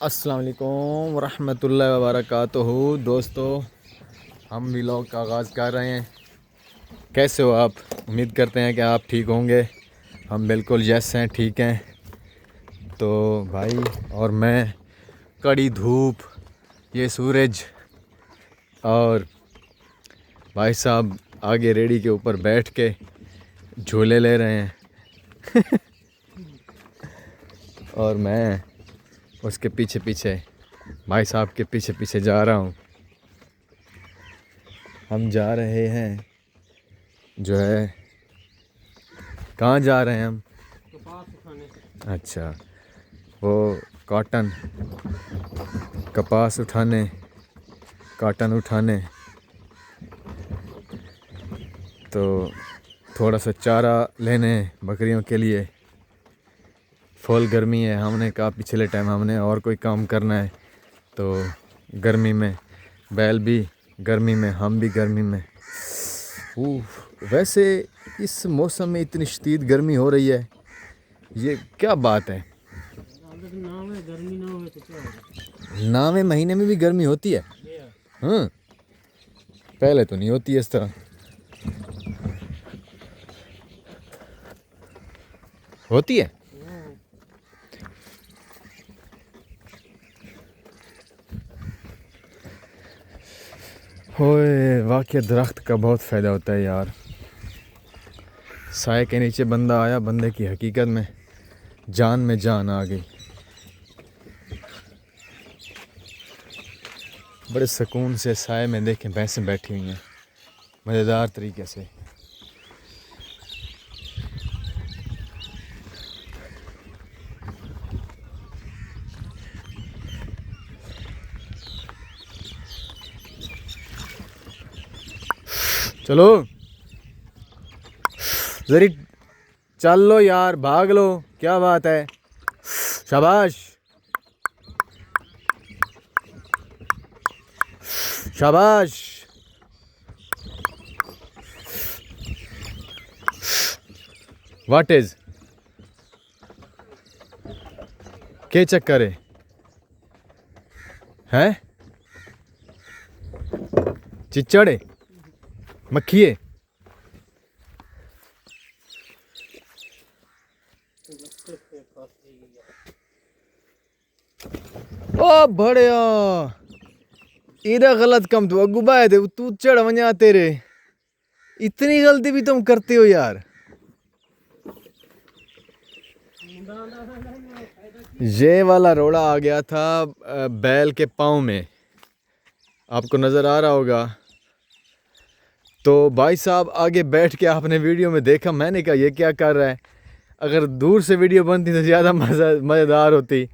अस्सलाम वालेकुम वरहमतुल्लाहि वबरकातुहू। दोस्तों, हम व्लॉग का आगाज़ कर रहे हैं। कैसे हो आप? उम्मीद करते हैं कि आप ठीक होंगे। हम बिल्कुल यस हैं, ठीक हैं। तो भाई और मैं, कड़ी धूप, ये सूरज और भाई साहब आगे रेडी के ऊपर बैठ के झूले ले रहे हैं और मैं उसके पीछे पीछे, भाई साहब के पीछे पीछे जा रहा हूँ। हम जा रहे हैं जो है, कहाँ जा रहे हैं हम? कपास उठाने। अच्छा, वो कॉटन, कपास उठाने, कॉटन उठाने। तो थोड़ा सा चारा लेने बकरियों के लिए। फुल गर्मी है, हमने कहा पिछले टाइम हमने और कोई काम करना है तो गर्मी में बैल भी गर्मी में, हम भी गर्मी में। वैसे इस मौसम में इतनी शदीद गर्मी हो रही है, ये क्या बात है? नाव है, गर्मी ना हो तो क्या होगा? नावे महीने में भी गर्मी होती है? हाँ, पहले तो नहीं होती इस तरह। होती है? होए, वाकई दरख्त का बहुत फ़ायदा होता है यार। साए के नीचे बंदा आया, बंदे की हकीकत में जान आ गई। बड़े सुकून से साए में देखें भैंसें बैठी हुई हैं मज़ेदार तरीके से। चलो जरी चल लो यार, भाग लो, क्या बात है? शाबाश शाबाश। व्हाट इज, क्या चक्कर है? हैं? चिच्चड़, मक्खी है? ओ बड़िया, इधर गलत कम तो अगू बाय थे, तू चढ़ वञा तेरे। इतनी गलती भी तुम करते हो यार। ये वाला रोड़ा आ गया था बैल के पाँव में, आपको नज़र आ रहा होगा। तो भाई साहब आगे बैठ के आपने वीडियो में देखा, मैंने कहा ये क्या कर रहा है। अगर दूर से वीडियो बनती तो ज़्यादा मज़ेदार होती।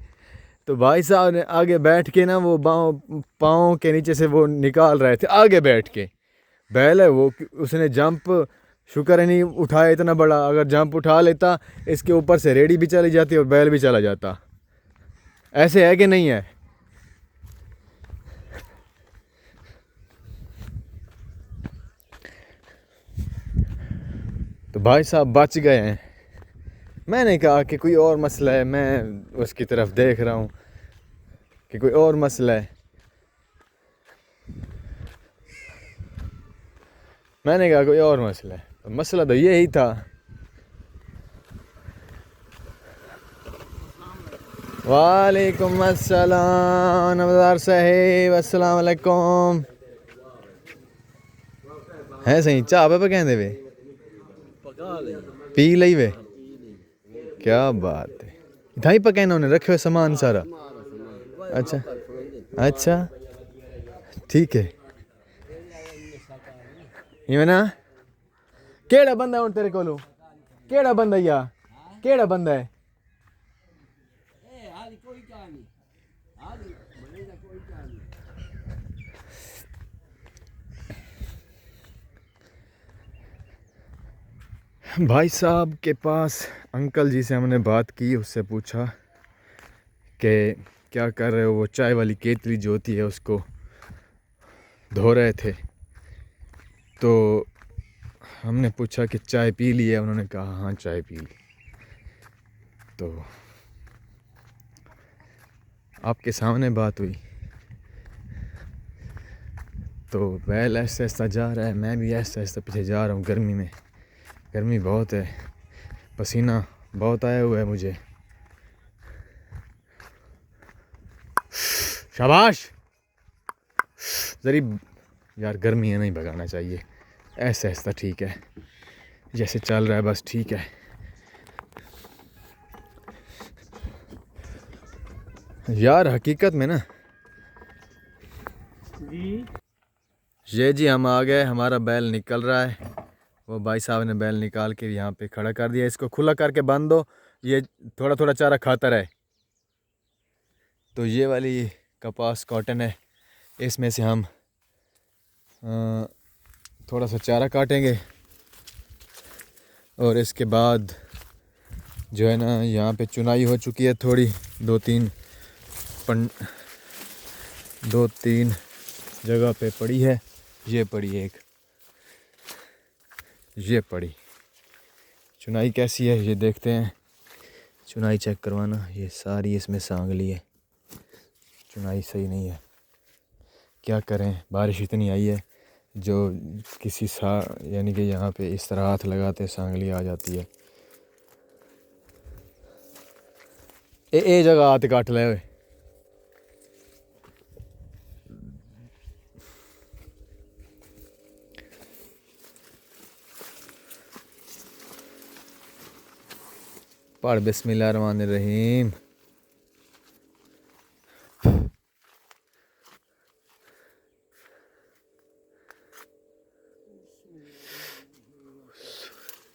तो भाई साहब ने आगे बैठ के ना वो पाँव के नीचे से वो निकाल रहे थे आगे बैठ के। बैल है वो, उसने जंप, शुक्र है नहीं उठाया इतना बड़ा, अगर जंप उठा लेता इसके ऊपर से रेडी भी चली जाती और बैल भी चला जाता। ऐसे है कि नहीं है? तो भाई साहब बच गए हैं। मैंने कहा कि कोई और मसला है, मैं उसकी तरफ देख रहा हूँ कि कोई और मसला है। मैंने कहा कोई और मसला है, तो मसला तो यही था। वालेकुम अस्सलाम नमदार साहेब, अस्सलाम वालेकुम। है सही, चाह पे कहते वे पी लई वे, क्या बात है। इतना ही पका इन्होंने रखे हुए सामान सारा? अच्छा अच्छा, ठीक है। इवें ना, केड़ा बंदा हूँ तेरे कोलों? केड़ा बंदा या केड़ा बंदा है? भाई साहब के पास अंकल जी से हमने बात की, उससे पूछा कि क्या कर रहे हो। वो चाय वाली केतली जो होती है उसको धो रहे थे। तो हमने पूछा कि चाय पी ली है? उन्होंने कहा हाँ चाय पी ली। तो आपके सामने बात हुई। तो बैल ऐसा ऐसा जा रहा है, मैं भी ऐसा ऐसा पीछे जा रहा हूँ। गर्मी में, गर्मी बहुत है, पसीना बहुत आया हुआ है मुझे। शाबाश। जरी यार गर्मी है, नहीं भगाना चाहिए। ऐसा ऐसा ठीक है, जैसे चल रहा है बस ठीक है। यार हकीकत में ना, जी ये जी हम आ गए, हमारा बैल निकल रहा है। वो भाई साहब ने बैल निकाल के यहाँ पे खड़ा कर दिया। इसको खुला करके बांध दो, ये थोड़ा थोड़ा चारा खाता रहे। तो ये वाली कपास कॉटन है, इसमें से हम थोड़ा सा चारा काटेंगे और इसके बाद जो है ना, यहाँ पे चुनाई हो चुकी है थोड़ी, दो तीन जगह पे पड़ी है। ये पड़ी एक, ये पड़ी। चुनाई कैसी है ये देखते हैं। चुनाई चेक करवाना, ये सारी इसमें सांगली है, चुनाई सही नहीं है। क्या करें, बारिश इतनी आई है जो किसी यानी कि यहाँ पे इस तरह हाथ लगाते सांगली आ जाती है। ए जगह हाथ काट ले ओए। पढ़ बिस्मिल्लाहिर्रहमानिर्रहीम।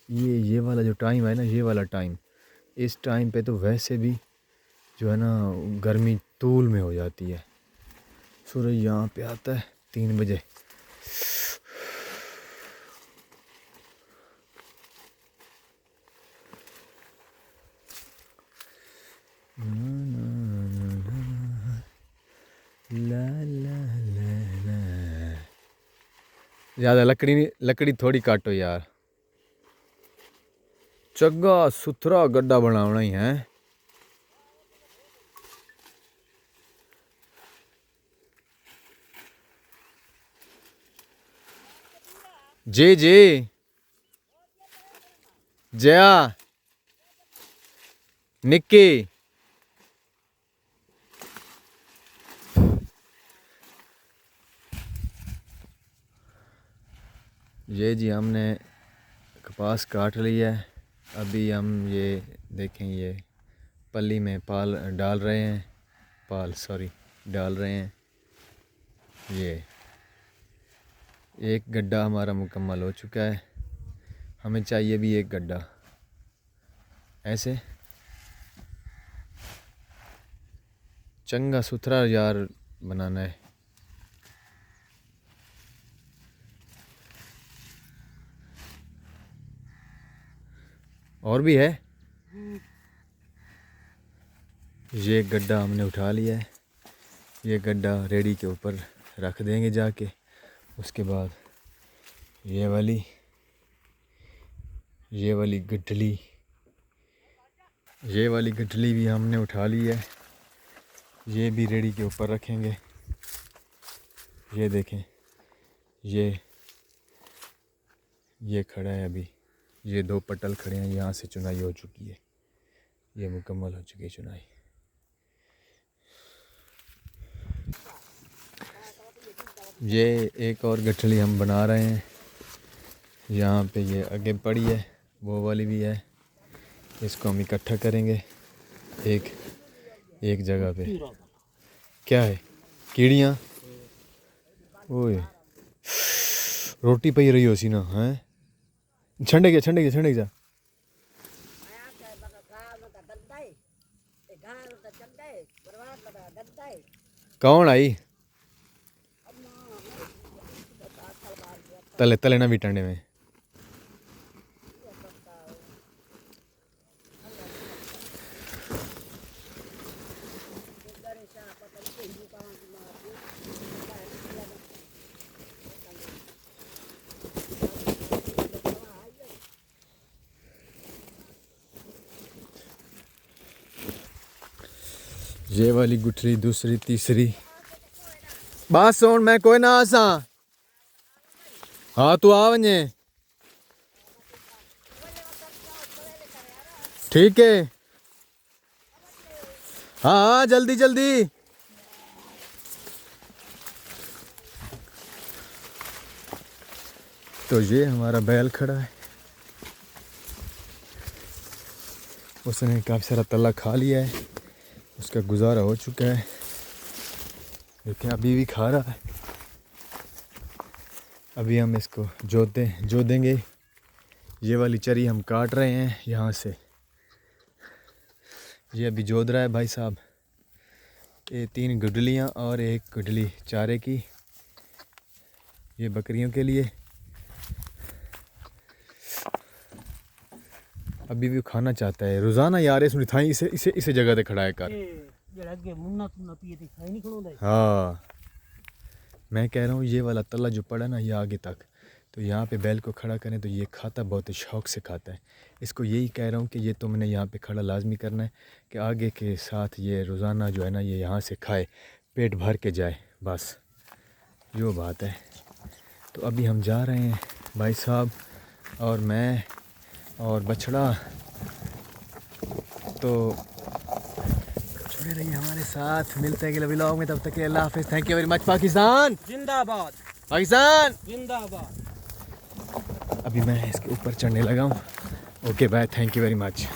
ये वाला जो टाइम है ना, ये वाला टाइम, इस टाइम पे तो वैसे भी जो है ना गर्मी तूल में हो जाती है। सूरज यहाँ पे आता है 3 बजे। ज़्यादा लकड़ी थोड़ी काटो यार, चंगा सुथरा गड्ढा बनाना ही है। जी जी जया निक्की, ये जी हमने कपास काट ली है। अभी हम ये देखें, ये पल्ली में पाल डाल रहे हैं, डाल रहे हैं। ये एक गड्ढा हमारा मुकम्मल हो चुका है, हमें चाहिए भी एक गड्ढा। ऐसे चंगा सुथरा यार बनाना है। और भी है, ये गड्ढा हमने उठा लिया है। ये गड्ढा रेडी के ऊपर रख देंगे जाके। उसके बाद ये वाली गठली, ये वाली गठली भी हमने उठा ली है। ये भी रेडी के ऊपर रखेंगे। ये देखें, ये खड़ा है अभी, ये 2 पटल खड़े हैं, यहाँ से चुनाई हो चुकी है, ये मुकम्मल हो चुकी है चुनाई। ये एक और गठली हम बना रहे हैं, यहाँ पे ये आगे पड़ी है, वो वाली भी है। इसको हम इकट्ठा करेंगे एक जगह पे। क्या है, कीड़ियाँ? ओए रोटी पई रही हो सी ना, हैं? छंडे के जा। कौन आई? तले ना भी टंडे में। ये वाली गुठली दूसरी तीसरी बात सुन मैं कोई ना आसा हाँ तू आ वने ठीक है हाँ हाँ जल्दी जल्दी तो ये हमारा बैल खड़ा है उसने काफ़ी सारा तला खा लिया है उसका गुजारा हो चुका है लेकिन अभी भी खा रहा है अभी हम इसको जो देंगे ये वाली चरी हम काट रहे हैं यहाँ से ये अभी जोत रहा है भाई साहब ये 3 गुडलियाँ और 1 गुडली चारे की ये बकरियों के लिए अभी भी खाना चाहता है रोज़ाना यार इस थाई इसे जगह पे खड़ा है कर हाँ मैं कह रहा हूँ ये वाला तला जो पड़ा ना ये आगे तक तो यहाँ पे बैल को खड़ा करें तो ये खाता बहुत शौक़ से खाता है इसको यही कह रहा हूँ कि ये तुमने यहाँ पे खड़ा लाजमी करना है कि आगे के साथ ये रोज़ाना जो है ना ये यहाँ से खाए पेट भर के जाए बस यो बात है तो अभी हम जा रहे हैं भाई साहब और मैं और बछड़ा तो जुड़े रहिए हमारे साथ मिलते हैं अगले व्लॉग में तब तक के लिए अल्लाह हाफिज़ thank you very much Pakistan जिंदाबाद पाकिस्तान जिंदाबाद अभी मैं इसके ऊपर चढ़ने लगा हूँ okay bye thank you very much